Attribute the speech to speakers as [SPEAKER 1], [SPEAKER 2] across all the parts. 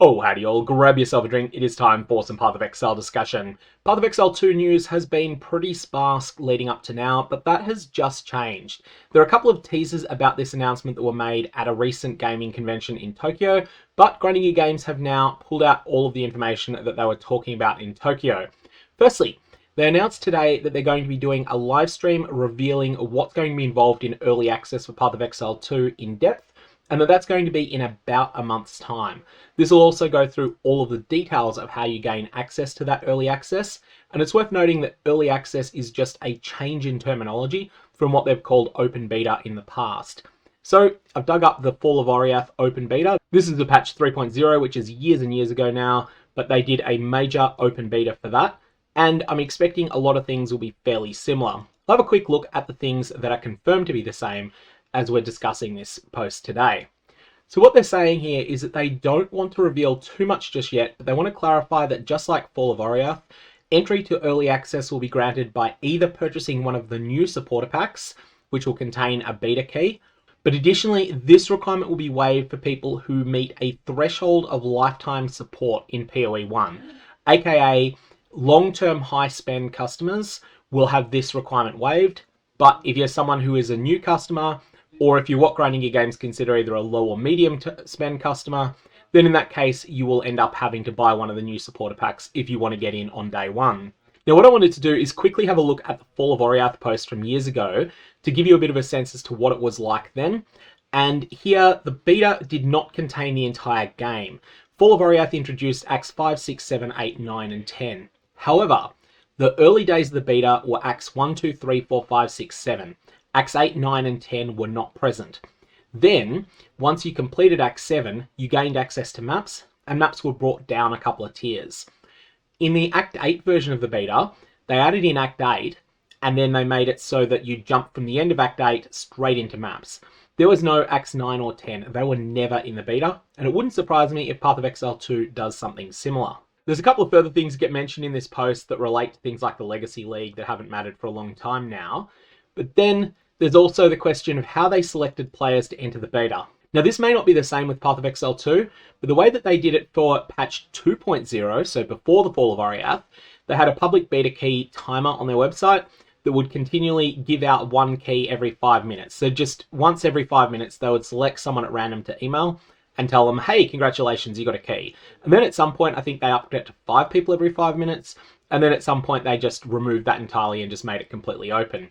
[SPEAKER 1] Oh, howdy all, grab yourself a drink, it is time for some PathOfExile discussion. PathOfExile 2 news has been pretty sparse leading up to now, but that has just changed. There are a couple of teasers about this announcement that were made at a recent gaming convention in Tokyo, but Grinding Gear Games have now pulled out all of the information that they were talking about in Tokyo. Firstly, they announced today that they're going to be doing a live stream revealing what's going to be involved in early access for PathOfExile 2 in depth, and that's going to be in about a month's time. This will also go through all of the details of how you gain access to that early access, and it's worth noting that early access is just a change in terminology from what they've called open beta in the past. So I've dug up the Fall of Oriath open beta. This is the patch 3.0, which is years and years ago now, but they did a major open beta for that, and I'm expecting a lot of things will be fairly similar. I'll have a quick look at the things that are confirmed to be the same as we're discussing this post today. So what they're saying here is that they don't want to reveal too much just yet, but they want to clarify that just like Fall of Oriath, entry to early access will be granted by either purchasing one of the new supporter packs, which will contain a beta key, but additionally, this requirement will be waived for people who meet a threshold of lifetime support in POE1, aka long-term high spend customers will have this requirement waived, but if you're someone who is a new customer, or if you're what Grinding Gear Games consider either a low or medium spend customer, then in that case, you will end up having to buy one of the new supporter packs if you want to get in on day one. Now, what I wanted to do is quickly have a look at the Fall of Oriath post from years ago to give you a bit of a sense as to what it was like then. And here, the beta did not contain the entire game. Fall of Oriath introduced Acts 5, 6, 7, 8, 9, and 10. However, the early days of the beta were Acts 1, 2, 3, 4, 5, 6, 7. Acts 8, 9, and 10 were not present. Then, once you completed Act 7, you gained access to maps, and maps were brought down a couple of tiers. In the Act 8 version of the beta, they added in Act 8, and then they made it so that you jump from the end of Act 8 straight into maps. There was no Acts 9 or 10, they were never in the beta, and it wouldn't surprise me if PathOfExile 2 does something similar. There's a couple of further things that get mentioned in this post that relate to things like the Legacy League that haven't mattered for a long time now, but then there's also the question of how they selected players to enter the beta. Now, this may not be the same with PathOfExile 2, but the way that they did it for patch 2.0, so before the Fall of Oriath, they had a public beta key timer on their website that would continually give out one key every 5 minutes. So just once every 5 minutes, they would select someone at random to email and tell them, hey, congratulations, you got a key. And then at some point, I think they upped it to 5 people every 5 minutes. And then at some point, they just removed that entirely and just made it completely open.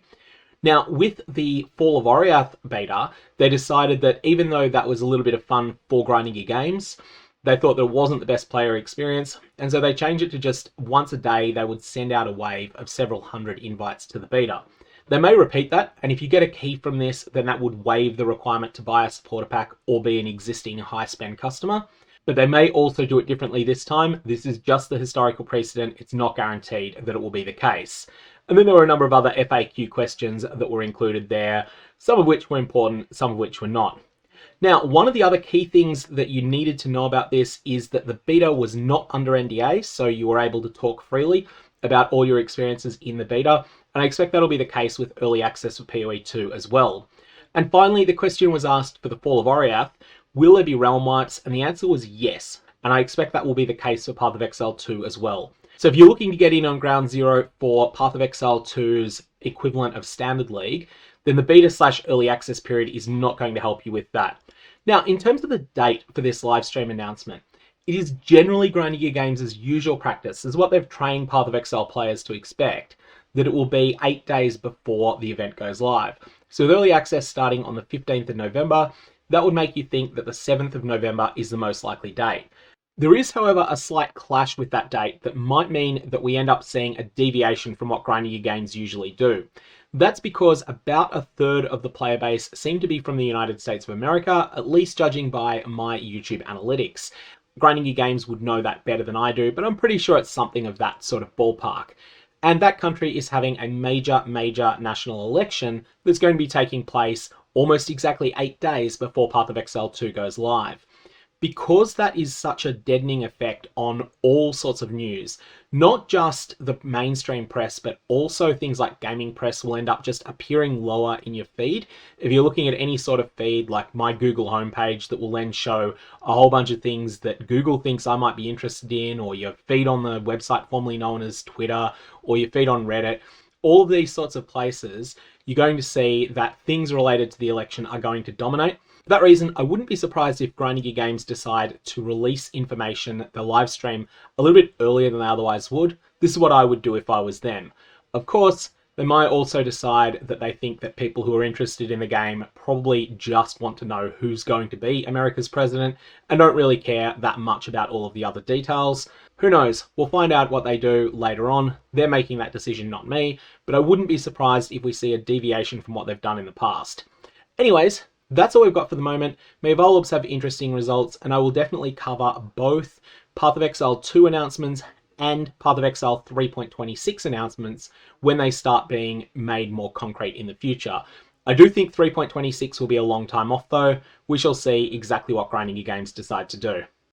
[SPEAKER 1] Now, with the Fall of Oriath beta, they decided that even though that was a little bit of fun for Grinding Gear Games, they thought that it wasn't the best player experience, and so they changed it to just once a day they would send out a wave of several hundred invites to the beta. They may repeat that, and if you get a key from this, then that would waive the requirement to buy a supporter pack or be an existing high spend customer. But they may also do it differently this time. This is just the historical precedent. It's not guaranteed that it will be the case. And then there were a number of other FAQ questions that were included there, some of which were important, some of which were not. Now, one of the other key things that you needed to know about this is that the beta was not under NDA, so you were able to talk freely about all your experiences in the beta, and I expect that'll be the case with early access for POE2 as well. And finally, the question was asked for the Fall of Oriath, will there be realm wipes? And the answer was yes, and I expect that will be the case for PathOfExile 2 as well. So if you're looking to get in on ground zero for PathOfExile 2's equivalent of Standard League, then the beta/early access period is not going to help you with that. Now, in terms of the date for this live stream announcement, it is generally Grinding Gear Games' usual practice, is what they've trained PathOfExile players to expect, that it will be 8 days before the event goes live. So with early access starting on the 15th of November, that would make you think that the 7th of November is the most likely date. There is, however, a slight clash with that date that might mean that we end up seeing a deviation from what Grinding Gear Games usually do. That's because about a third of the player base seem to be from the United States of America, at least judging by my YouTube analytics. Grinding Gear Games would know that better than I do, but I'm pretty sure it's something of that sort of ballpark. And that country is having a major national election that's going to be taking place almost exactly 8 days before PathOfExile 2 goes live. because that is such a deadening effect on all sorts of news, not just the mainstream press, but also things like gaming press will end up just appearing lower in your feed. If you're looking at any sort of feed like my Google homepage that will then show a whole bunch of things that Google thinks I might be interested in, or your feed on the website formerly known as Twitter, or your feed on Reddit, all of these sorts of places, you're going to see that things related to the election are going to dominate. For that reason, I wouldn't be surprised if Grinding Gear Games decide to release information, the live stream, a little bit earlier than they otherwise would. This is what I would do if I was them. Of course, they might also decide that they think that people who are interested in the game probably just want to know who's going to be America's president and don't really care that much about all of the other details. Who knows? We'll find out what they do later on. They're making that decision, not me, but I wouldn't be surprised if we see a deviation from what they've done in the past. Anyways, that's all we've got for the moment. May Volobs have interesting results, and I will definitely cover both PathOfExile 2 announcements and PathOfExile 3.26 announcements when they start being made more concrete in the future. I do think 3.26 will be a long time off though. We shall see exactly what Grinding Gear Games decide to do.